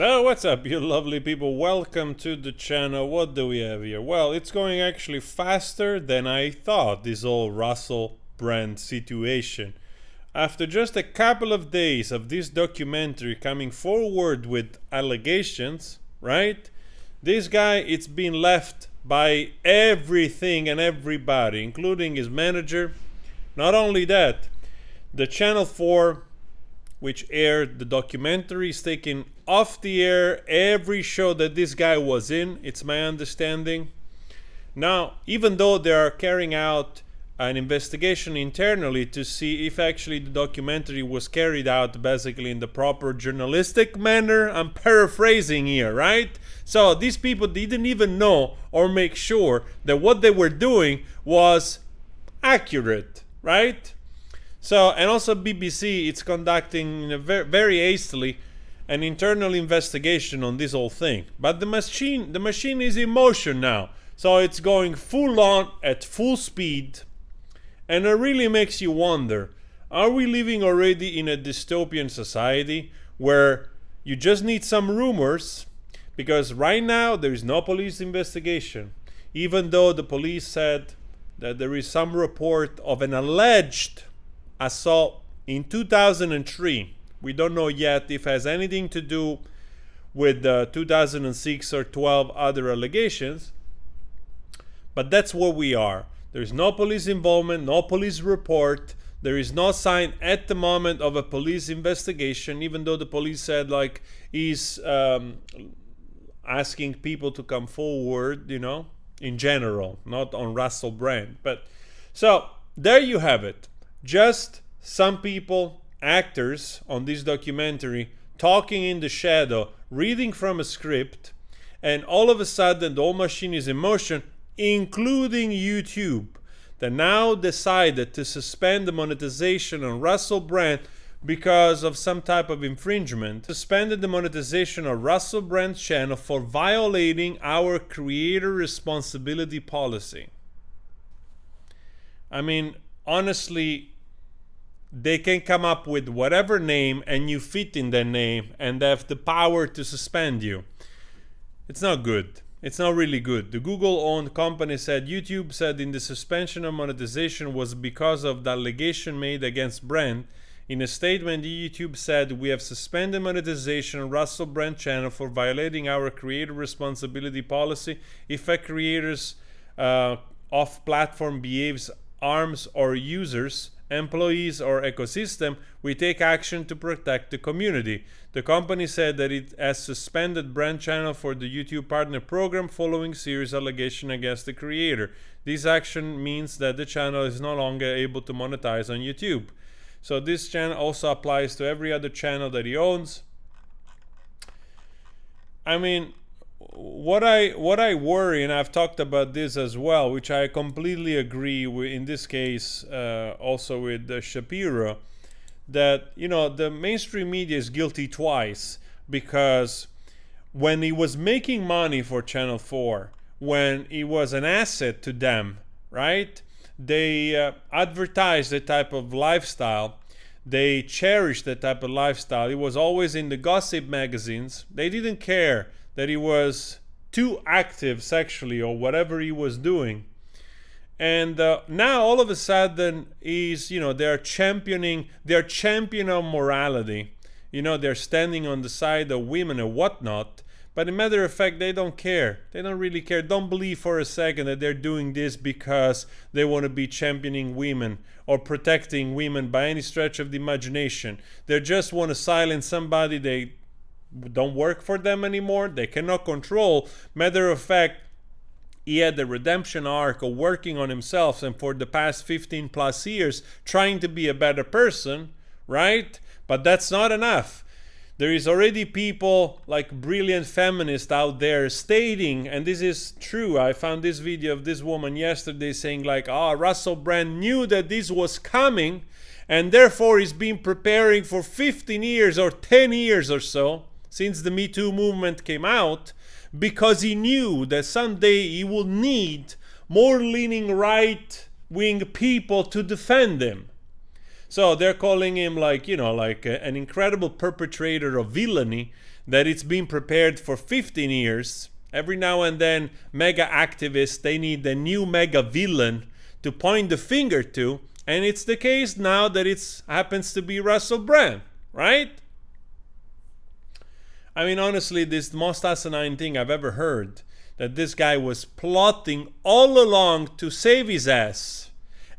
So what's up, you lovely people? Welcome to the channel. What do we have here? Well, it's going actually faster than I thought, this whole Russell Brand situation. After just a couple of days of this documentary coming forward with allegations, right? This guy, it's been left by everything and everybody, including his manager. Not only that, the Channel 4, which aired the documentary, is taking off the air every show that this guy was in, it's my understanding. Now, even though they are carrying out an investigation internally to see if actually the documentary was carried out basically in the proper journalistic manner, I'm paraphrasing here, right? So these people didn't even know or make sure that what they were doing was accurate, right? So, and also BBC, it's conducting very hastily an internal investigation on this whole thing. But the machine is in motion now. So it's going full on at full speed. And it really makes you wonder, are we living already in a dystopian society where you just need some rumors? Because right now there is no police investigation. Even though the police said that there is some report of an alleged assault in 2003. We don't know yet if it has anything to do with 2006 or 12 other allegations. But that's where we are. There is no police involvement, no police report. There is no sign at the moment of a police investigation, even though the police said like he's asking people to come forward, you know, in general, not on Russell Brand. But so there you have it. Just some people, actors on this documentary, talking in the shadow, reading from a script, and all of a sudden the whole machine is in motion, including YouTube, that now decided to suspend the monetization on Russell Brand because of some type of infringement. Suspended the monetization of Russell Brand's channel for violating our creator responsibility policy. I mean, honestly, they can come up with whatever name and you fit in their name and they have the power to suspend you. It's not good. It's not really good. The Google-owned company said YouTube said in the suspension of monetization was because of the allegation made against Brand. In a statement, YouTube said, "We have suspended monetization on Russell Brand channel for violating our creator responsibility policy. If a creator's off-platform behaves harms or users, employees, or ecosystem, we take action to protect the community." The company said that it has suspended Brand channel for the YouTube partner program following serious allegation against the creator. This action means that the channel is no longer able to monetize on YouTube. So this channel also applies to every other channel that he owns. I mean, what I worry, and I've talked about this as well, which I completely agree with in this case, also with Shapiro, that, you know, the mainstream media is guilty twice, because when he was making money for Channel 4, when he was an asset to them, right? They advertised that type of lifestyle. They cherished that type of lifestyle. It was always in the gossip magazines. They didn't care that he was too active sexually or whatever he was doing. And now all of a sudden he's, you know, they're championing of morality. You know, they're standing on the side of women and whatnot. But as a matter of fact, they don't care. They don't really care. Don't believe for a second that they're doing this because they want to be championing women or protecting women by any stretch of the imagination. They just want to silence somebody they don't work for them anymore. They cannot control. Matter of fact, he had the redemption arc of working on himself and for the past 15 plus years trying to be a better person, right? But that's not enough. There is already people like brilliant feminists out there stating, and this is true, I found this video of this woman yesterday saying like, Russell Brand knew that this was coming and therefore he's been preparing for 15 years or 10 years or so since the Me Too movement came out, because he knew that someday he will need more leaning right-wing people to defend him. So they're calling him like, you know, like an incredible perpetrator of villainy that it's been prepared for 15 years. Every now and then, mega activists, they need a new mega villain to point the finger to, and it's the case now that it happens to be Russell Brand, right? I mean, honestly, this is the most asinine thing I've ever heard, that this guy was plotting all along to save his ass.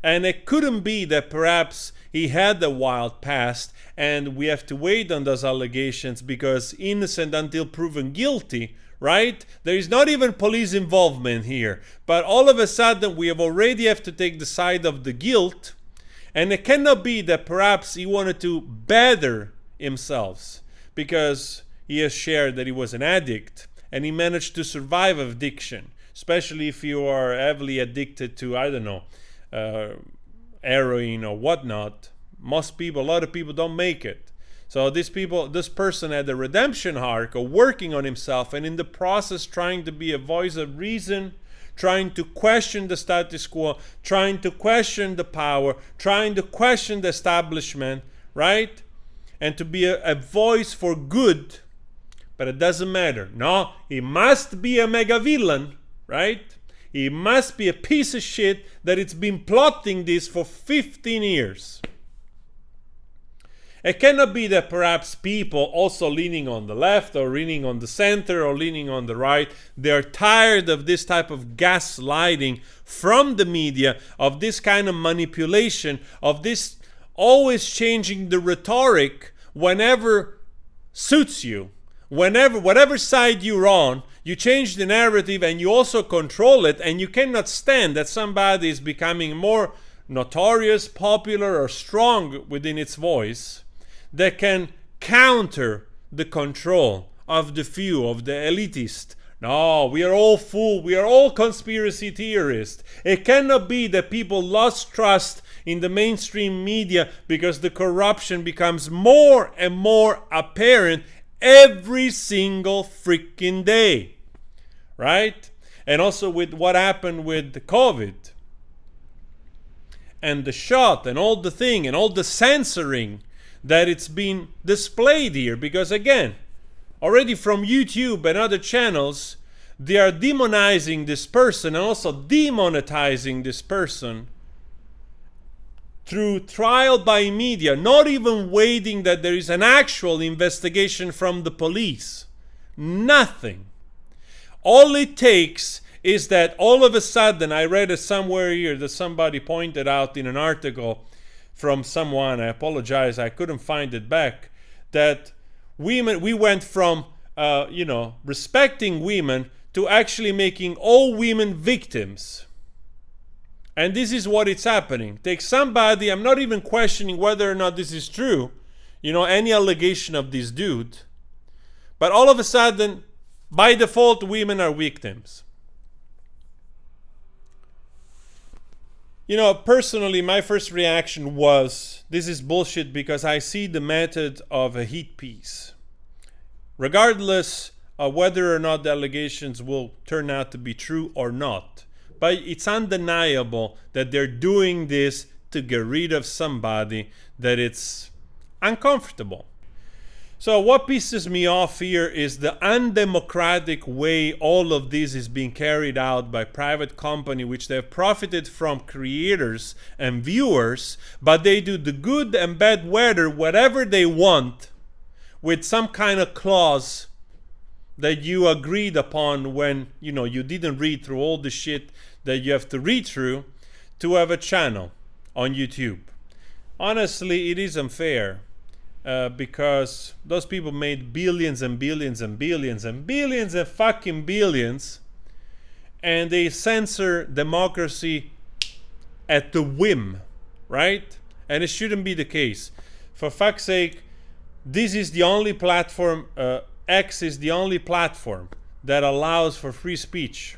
And it couldn't be that perhaps he had a wild past and we have to wait on those allegations because innocent until proven guilty, right? There is not even police involvement here. But all of a sudden we already have to take the side of the guilt. And it cannot be that perhaps he wanted to better himself because he has shared that he was an addict and he managed to survive addiction, especially if you are heavily addicted to, I don't know, heroin or whatnot. A lot of people don't make it. So this person had a redemption arc of working on himself and in the process trying to be a voice of reason, trying to question the status quo, trying to question the power, trying to question the establishment, right? And to be a voice for good. But it doesn't matter. No, he must be a mega villain, right? He must be a piece of shit that it's been plotting this for 15 years. It cannot be that perhaps people also leaning on the left or leaning on the center or leaning on the right, they're tired of this type of gaslighting from the media, of this kind of manipulation, of this always changing the rhetoric whenever suits you. Whatever side you're on, you change the narrative and you also control it, and you cannot stand that somebody is becoming more notorious, popular, or strong within its voice that can counter the control of the few, of the elitist. No, we are all fools, we are all conspiracy theorists. It cannot be that people lost trust in the mainstream media because the corruption becomes more and more apparent every single freaking day, right? And also with what happened with the COVID and the shot and all the thing and all the censoring that it's been displayed here, because again, already from YouTube and other channels, they are demonizing this person and also demonetizing this person through trial by media, not even waiting that there is an actual investigation from the police. Nothing. All it takes is that all of a sudden, I read it somewhere here that somebody pointed out in an article from someone, I apologize, I couldn't find it back, that we went from respecting women to actually making all women victims. And this is what it's happening. Take somebody, I'm not even questioning whether or not this is true, any allegation of this dude, but all of a sudden, by default, women are victims. Personally, my first reaction was, this is bullshit, because I see the method of a hit piece. Regardless of whether or not the allegations will turn out to be true or not. But it's undeniable that they're doing this to get rid of somebody that it's uncomfortable. So what pisses me off here is the undemocratic way all of this is being carried out by private company, which they have profited from creators and viewers, but they do the good and bad weather, whatever they want, with some kind of clause that you agreed upon when you didn't read through all the shit that you have to read through to have a channel on YouTube. Honestly, it is unfair because those people made billions and billions and billions and billions and fucking billions, and they censor democracy at the whim, right? And it shouldn't be the case. For fuck's sake, this is the only platform, X is the only platform that allows for free speech.